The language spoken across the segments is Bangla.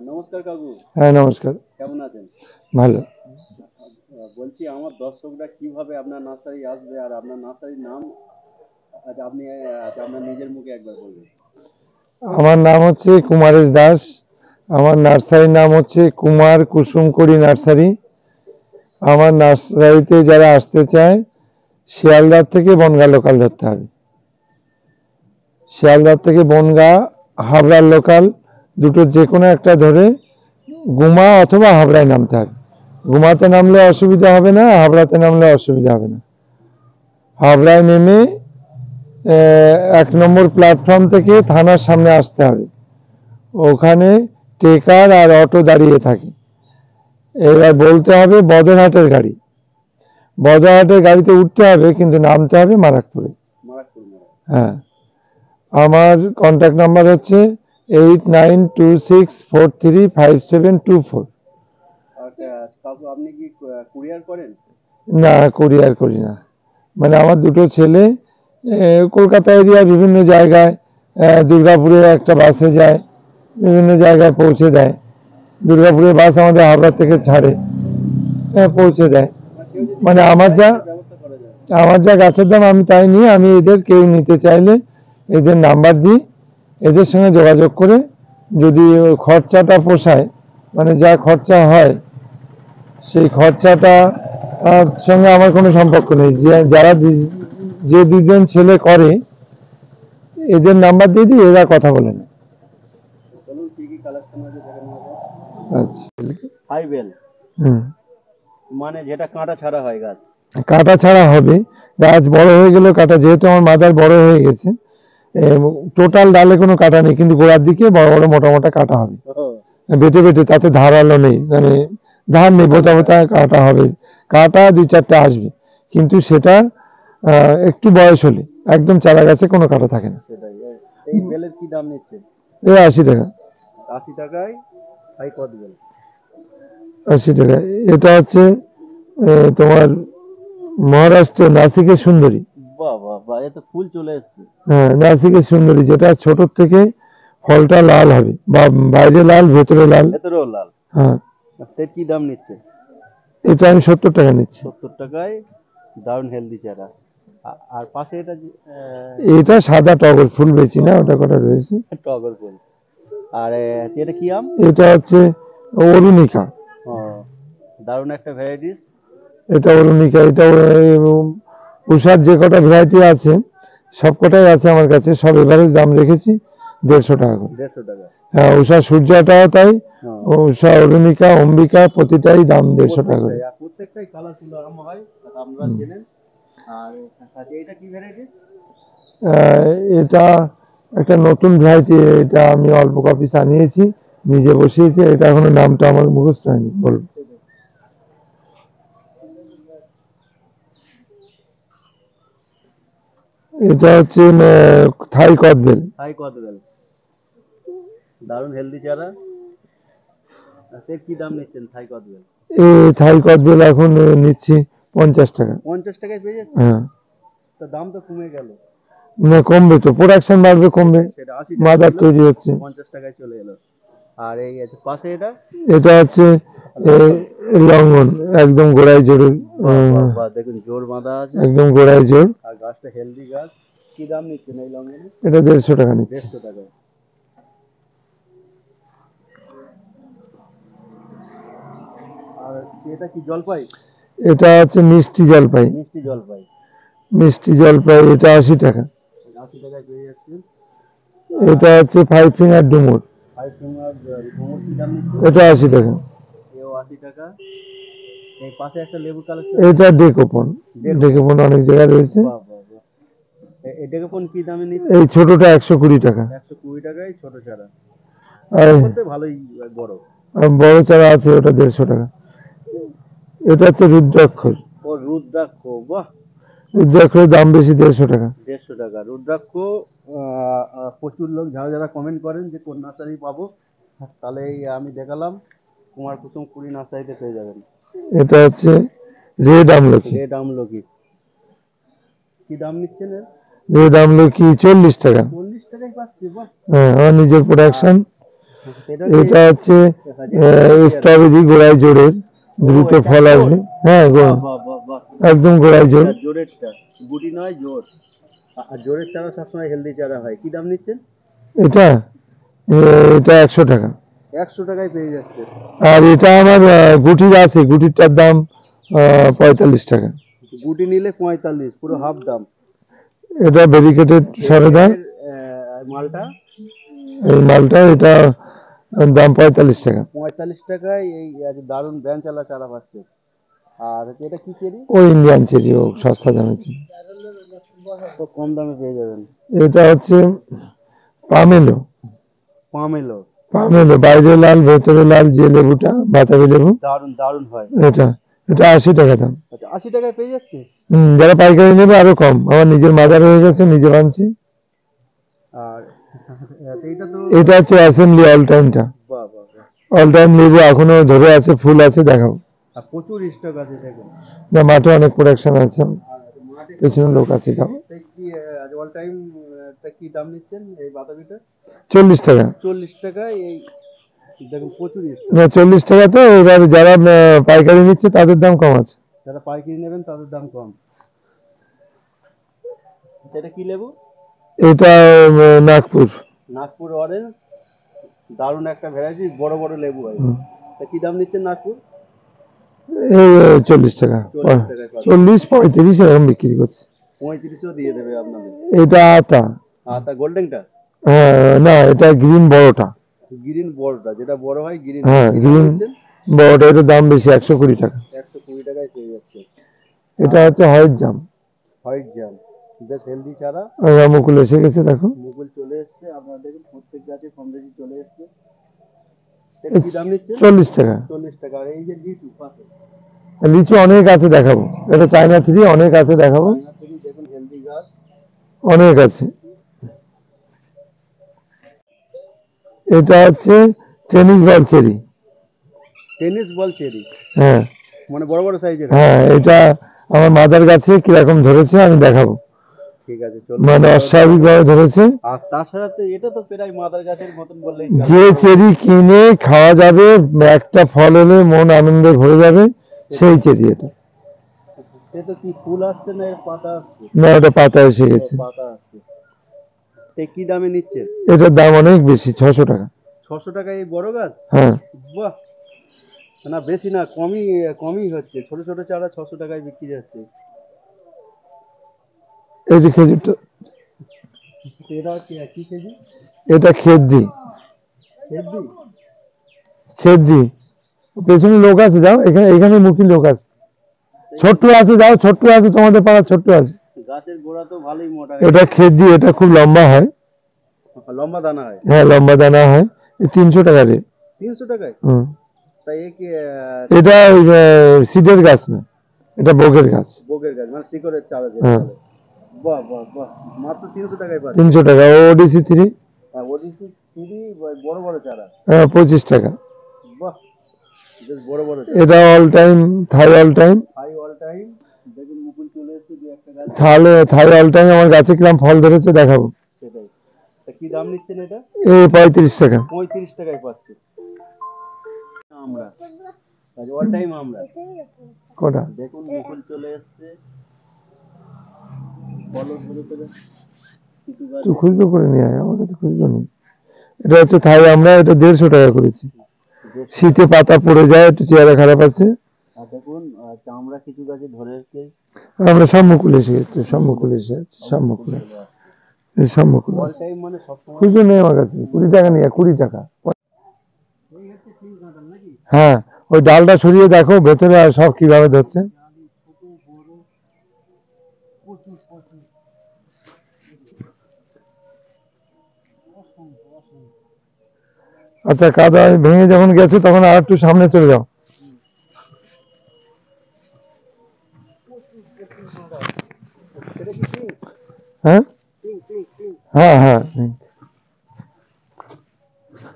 নমস্কার কাকু। হ্যাঁ, নমস্কার। কেমন আছেন? ভালো। বলছি আমার দর্শকরা কিভাবে আপনার নার্সারি আসবে আর আপনার নার্সারির নাম আপনার নিজের মুখে একবার বলবেন। আমার নাম হচ্ছে কুমারেশ দাস। আমার নার্সারির নাম হচ্ছে কুমার কুসুমকড়ি নার্সারি। আমার নার্সারিতে যারা আসতে চায় শিয়ালদার থেকে বনগাঁ লোকাল ধরতে হবে। শিয়ালদার থেকে বনগাঁ, হাবড়ার লোকাল, দুটোর যে কোনো একটা ধরে গুমা অথবা হাবড়ায় নামতে হবে। গুমাতে নামলে অসুবিধা হবে না, হাবড়াতে নামলে অসুবিধা হবে না। হাবড়ায় নেমে 1 নম্বর প্ল্যাটফর্ম থেকে থানার সামনে আসতে হবে। ওখানে ট্রেকার আর অটো দাঁড়িয়ে থাকে। এবার বলতে হবে বদরহাটের গাড়ি। বদরহাটের গাড়িতে উঠতে হবে, কিন্তু নামতে হবে মারাকপুরে। হ্যাঁ, আমার কন্ট্যাক্ট নাম্বার হচ্ছে 8926435724। কাকু আপনি কি কুরিয়ার করেন? না, কুরিয়ার করি না। মানে আমার দুটো ছেলে কলকাতা এরিয়া বিভিন্ন জায়গায়, দুর্গাপুরে একটা বাসে যায়, বিভিন্ন জায়গায় পৌঁছে দেয়। দুর্গাপুরের বাস আমাদের হাবড়া থেকে ছাড়ে, পৌঁছে দেয়। মানে আমার যা গাছের দাম আমি তাই নিয়ে, আমি এদের কেউ নিতে চাইলে এদের নাম্বার দিই, এদের সঙ্গে যোগাযোগ করে যদি খরচাটা পোষায়, মানে যা খরচা হয় সেই খরচাটা সঙ্গে আমার কোনো সম্পর্ক নেই। যারা যে দুজন ছেলে করে এদের নাম্বার দিয়ে দিই, এরা কথা বলে না। আচ্ছা। হাই বেল মানে যেটা কাঁটা ছাড়া হয় গাছ। কাটা ছাড়া হবে, গাছ বড় হয়ে গেল কাটা, যেহেতু আমার মাদার বড় হয়ে গেছে, টোটাল ডালে কোনো কাটা নেই, কিন্তু গোড়ার দিকে বড় বড় মোটা মোটা কাটা হবে, বেটে বেটে, তাতে ধারালো নেই, মানে ধার নেই, বোতা বোতা কাটা হবে। কাটা 2-4টা আসবে, কিন্তু সেটা একটু বয়স হলে, একদম চারা গাছে কোনো কাটা থাকে না। এই বেলের কি দাম নিচ্ছে? এই 80 টাকা। 80 টাকায় হাই কত বেল? 80 টাকা। এটা হচ্ছে তোমার মহারাষ্ট্র নাসিকের সুন্দরী। বাহ বাহ বাহ, এ তো ফুল চলে এসছে। হ্যাঁ, নাসিকের সুন্দরী, যেটা ছোট থেকে ফলটা লাল হবে, বা বাইরে লাল ভেতরে লাল। ভেতরেও লাল। হ্যাঁ। এর কি দাম নিচ্ছে? এটা আমি 70 টাকা নিচ্ছি। 70 টাকায় দারুণ হেলদি চারা। আর পাশে এটা সাদা টগর ফুল, বেশি না, ওটা কটা রয়েছে টগর ফুল। আর এটা কি আম? এটা হচ্ছে অরুণিকা। ও, দারুণ একটা ভ্যারাইটিস। এটা অরুণিকা। এটা উষার যে কটা ভ্যারাইটি আছে সব কটাই আছে আমার কাছে, সব এভারেজ দাম রেখেছি 150 টাকা করে। 150 টাকা। হ্যাঁ, উষা সূর্যটাও তাই, উষা অরুণিকা অম্বিকা প্রতিটাই দাম 150 টাকা করে। প্রত্যেকটাই কালারফুল আম হয়, আমরা জেনেন। আর এটা কি ভ্যারাইটি? এটা একটা নতুন ভ্যারাইটি, এটা আমি অল্প কপি আনিয়েছি, নিজে বসিয়েছি। এটা এখনো নামটা আমার মুখস্থ হয়নি, বলবো। এটা হচ্ছে থাই কদবেল। থাই কদবেল, দারুণ হেলদি চারা। কি দাম নিচ্ছেন থাই কদবেল? এই থাই কদবেল এখন নিচ্ছি 50 টাকা। 50 টাকায় পেয়ে যাচ্ছে? হ্যাঁ। তো দাম তো কমে গেল। না, কমবে তো, প্রোডাকশন বাড়বে, কমবে, মাদার তৈরি হচ্ছে। 50 টাকায় চলে এলো। আর এই আছে পাশে এটা হচ্ছে লঙ্ঘন, একদম গোড়ায় জোরে, দেখুন জোর বাঁধা আছে, একদম গোড়ায় জোর। আর গাছটা হেলদি গাছ। কি দাম নিচ্ছেন এই লঙ্ঘনে? এটা 150 টাকা নিচ্ছে। 150 টাকায়। আর এটা কি জলপাই? এটা হচ্ছে মিষ্টি জলপাই। মিষ্টি জলপাই। মিষ্টি জলপাই, এটা 80 টাকা। 80 টাকায় পেয়ে যাচ্ছেন। এটা হচ্ছে 5 ফিঙ্গার ডুমুর। 5 ফিঙ্গার ডুমুর কি দাম নিচ্ছে? এটা 80 টাকা। এও 80 টাকা। এই পাশে একটা লেবু কালেকশন। এটা ডেকোপন। ডেকোপন অনেক জায়গায় রয়েছে। বাহ বাহ বাহ। এই ডেকোপন কি দামে নিচ্ছে? এই ছোটটা 120 টাকা। 120 টাকায় ছোট চারা। আর ভালোই বড়। বড় চারা আছে, ওটা 150 টাকা। এটা হচ্ছে রুদ্রাক্ষ। ও রুদ্রাক্ষ, বাহ। রুদ্রাক্ষের দাম বেশি, 150 টাকা। 150 টাকা রুদ্রাক্ষ। প্রচুর লোক যারা যারা কমেন্ট করেন যে কোন নার্সারি পাবো, তাহলে আমি দেখালাম কুমার কুসুম কুড়ি নার্সারিতে পেয়ে যাবেন। এটা হচ্ছে রেড আমলকি। রেড আমলকি কি দাম নিচ্ছেন? রেড আমলকি 40 টাকা। 40 টাকায় পাচ্ছি, বাহ। হ্যাঁ, আমার নিজের প্রোডাকশন। এটা কি এটা হচ্ছে হাজির? স্ট্রবেরি গোড়ায় জোরের, ও দ্রুত এটা ফল জোর। আসবে। হ্যাঁ বাহ বাহ বাহ বাহ। একদম গোড়ায় জোর। এটা জোরেরটা, গুটি নয় জোর। আর জোরের চারা সবসময় হেলদি চারা হয়। কি দাম নিচ্ছেন? এটা এটা 100 টাকা। 100 টাকায় পেয়ে যাচ্ছে। আর এটা আমার গুটির আছে, গুটিরটার দাম 45 টাকা। গুটি নিলে 45, পুরো হাফ দাম। এটা ভেরিকেটেড সরেদা। এর মালটা এই মালটা এটা দাম 45 টাকা। 45 টাকায় এই দারুণ ব্যাঞ্চালা চারা পাচ্ছে। আর এটা কি চেরি? ও ইন্ডিয়ান চেরি, ও সস্তা দামের চেরি। তো কম দামে পেয়ে যাবেন। এটা হচ্ছে পামেলো। পামেলো। পামেলো বাইরে লাল ভেতরে লাল, যে লেবুটা বাতাবি লেবু। দারুণ দারুণ হয়। এটা এটা 80 টাকা দাম। আচ্ছা, 80 টাকায় পেয়ে যাচ্ছে। যারা পাইকারি নেবে আরো কম, আমার নিজের মাদার হয়ে গেছে, নিজে আনছি। আর এইটা তো এটা হচ্ছে অ্যাসেম্বলি অল টাইমটা। বাহ বাহ বাহ। অল টাইম লেবু এখনো ধরে আছে, ফুল আছে, দেখাও। আর প্রচুর স্টক আছে দেখুন। না, মাঠে অনেক প্রোডাকশন আছে, আর মাঠে সব পেছনে লোক আছে, যাও। কি অল টাইম কি দাম নিচ্ছেন এই বাতাবিটা? 40 টাকা। 40 টাকায় এই দেখুন, প্রচুর স্টক। না, 40 টাকা তো। এবার যারা পাইকারি নিচ্ছে তাদের দাম কম আছে। যারা পাইকারি নেবেন তাদের দাম কম। এটা কি লেবু? এটা নাগপুর। নাগপুর অরেঞ্জ। দারুণ একটা ভ্যারাইটি, বড় বড় লেবু হয়। তা কি দাম নিচ্ছেন নাগপুর? এই 40 টাকা। 40 টাকায় পাচ্ছেন। 40 35 এরকম বিক্রি করছে। 35ও দিয়ে দেবে আপনাদের। এটা আতা। আর তা গোল্ডেনটা? হ্যাঁ, না, এটা গ্রিন বড়টা। গ্রিন বড়টা, যেটা বড় হয় গ্রিন। হ্যাঁ, কি দাম গ্রিন নিচ্ছেন? বড়টা, এটার দাম বেশি, 120 টাকা। 120 টাকায় পেয়ে যাচ্ছে। এটা আর হচ্ছে হোয়াইট জাম। হোয়াইট জাম, বেশ হেলদি চারা। মুকুল এসে গেছে, দেখো। মুকুল চলে এসছে, আপনারা দেখুন প্রত্যেক গাছে কম বেশি চলে এসছে। এটা কি দাম নিচ্ছেন? 40 টাকা। 40 টাকা। আর এই যে লিচু পাশে, লিচু অনেক আছে, দেখাবো। এটা চায়না থ্রি, অনেক আছে, দেখাবো। চায়না থেকে দেখুন হেলদি গাছ। অনেক আছে। এটা হচ্ছে tennis ball cherry. Tennis ball cherry, হ্যাঁ মানে বড় বড় সাইজের হয়। হ্যাঁ, এটা আমার মাদার গাছে কিরকম ধরেছে আমি দেখাবো। ঠিক আছে, চলুন মানে সেটাও দেখাবো। অস্বাভাবিকভাবে ধরেছে। আর তাছাড়া তো এটা তো প্রায় মাদার গাছের মতন বললেই চলে। যে চেরি কিনে খাওয়া যাবে, একটা ফল হলে মন আনন্দে ভরে যাবে, সেই চেরি এটা। সে তো কি ফুল আসছে না এর পাতা আসছে? না, ওটা পাতা এসে ও, গেছে। পাতা আসছে। সে কি দামে নিচ্ছেন? এটার দাম অনেক বেশি, 600 টাকা। 600 টাকায় এই বড় গাছ? হ্যাঁ, বাহ। না বেশি না, কমই কমই হচ্ছে। ছোট ছোট চারা 600 টাকায় বিক্রি যাচ্ছে। এই যে খেজুরটা, এটা কি কি কেজি? এটা খেদ্দি। হেলদি। খেদ্দি। পেছনে লোক আছে, যাও, এখানে এখানে মুখী লোক আছে। ছোট্ট আছে, যাও, ছোট্ট আছে, তোমাদের পাড়া ছোট্ট আছে। গাছের গোড়া তো ভালোই মোটা। এটা খেদ্দি, এটা খুব লম্বা হয়। লম্বা দানা হয়। হ্যাঁ, লম্বা দানা হয়। এই 300 টাকা রেট। 300 টাকায়? হুম। তাই এ কি এটা সিডের গাছ না, এটা বগের গাছ। বগের গাছ, মানে শিকড়ের চারা যেটা হ্যাঁ, বলে। বাহ বাহ বাহ। মাত্র 300 টাকায় পাচ্ছে। 300 টাকা। ওডিসি থ্রি। হ্যাঁ, ওডিসি খুবই বড় বড় চারা। হ্যাঁ, 25 টাকা। বাহ, বেশ বড় বড় চারা। এটা অল টাইম, থাই all time. High all time. দেখুন মুকুল চলে এসেছে দু একটা গাছ। তাহলে থাই অল টাইম আমার গাছে কিরম ফল ধরেছে দেখাবো। সেটাই। তা কি দাম নিচ্ছেন এটা? 35 টাকা। 35 টাকায় পাচ্ছে। আমরা অল টাইম আমরা। কটা? দেখুন মুকুল চলে এসছে, ফলও ধরেছে কিছু তুই গাছে। খুচরো করে নিয়ে আয়, আমার কাছে খুচরো নেই। এটা হচ্ছে থাই, আমরা এটা 150 টাকা করেছি। 150 শীতে টাকা। পাতা পড়ে যায়, একটু চেহারা খারাপ আছে। আর দেখুন চামড়া কিছু গাছে ধরে এসছে। আমরা সব মুকুল এসে গেছে, সব মুকুল এসে যাচ্ছে, সব মুকুল চলে আছে, আসছে। এই সব মুকুল অল আছে। টাইম মানে সবসময়। খুচরো নেই আমার কাছে, 20 টাকা নিয়ে, 20 টাকা। এই হচ্ছে তিন কাঁঠাল নাকি? হ্যাঁ, ওই ডালটা সরিয়ে দেখো ভেতরে আর সব কিভাবে ধরছে। ডালি ছোট বড়, প্রচুর প্রচুর, অসংখ্য অসংখ্য। আচ্ছা, কাদা ভেঙে যখন গেছে তখন আর একটু সামনে চলে যাও। প্রচুর প্রচুর কাঁঠাল। এটা কি পিঙ্ক? হ্যাঁ পিঙ্ক পিঙ্ক পিঙ্ক। হ্যাঁ হ্যাঁ।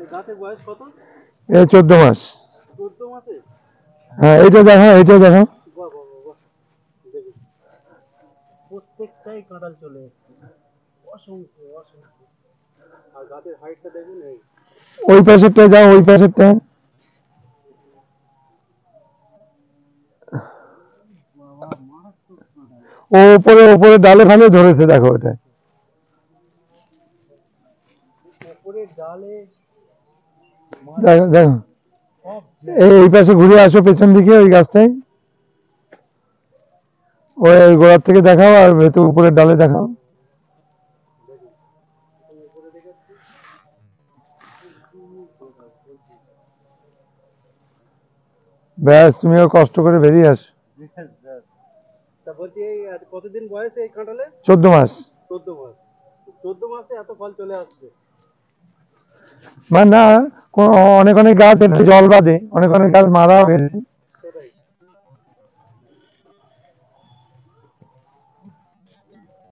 এই গাছের বয়স কত? এই 14 মাস। 14 মাসে? হ্যাঁ, এইটা দেখো, এইটা দেখো। বাহ বাহ বাহ বাহ। দেখুন প্রত্যেকটাই কাঁঠাল চলে এসছে, অসংখ্য অসংখ্য। আর গাছের হাইটটা দেখুন এই। ওই পাশেরটা যাও, ওই পাশেরটা। ও উপরে উপরে ডালে ফালে ধরেছে, দেখো ওটা। উপরের ডালে দেখো দেখো, এই পাশে ঘুরে আসো পেছন দিকে, ওই গাছটায়, ওই গোড়ার থেকে দেখাও, আর ভেতর উপরের ডালে দেখাও। ব্যাস, তুমিও কষ্ট করে বেরিয়ে আসো। তা বলছি এই কতদিন বয়স এই কাঁঠালে? 14 মাস। 14 মাস। 14 মাসে এত ফল চলে আসছে। মানে না, অনেক অনেক গাছ এতে জল বাঁধে, অনেক অনেক গাছ মারাও গেছে।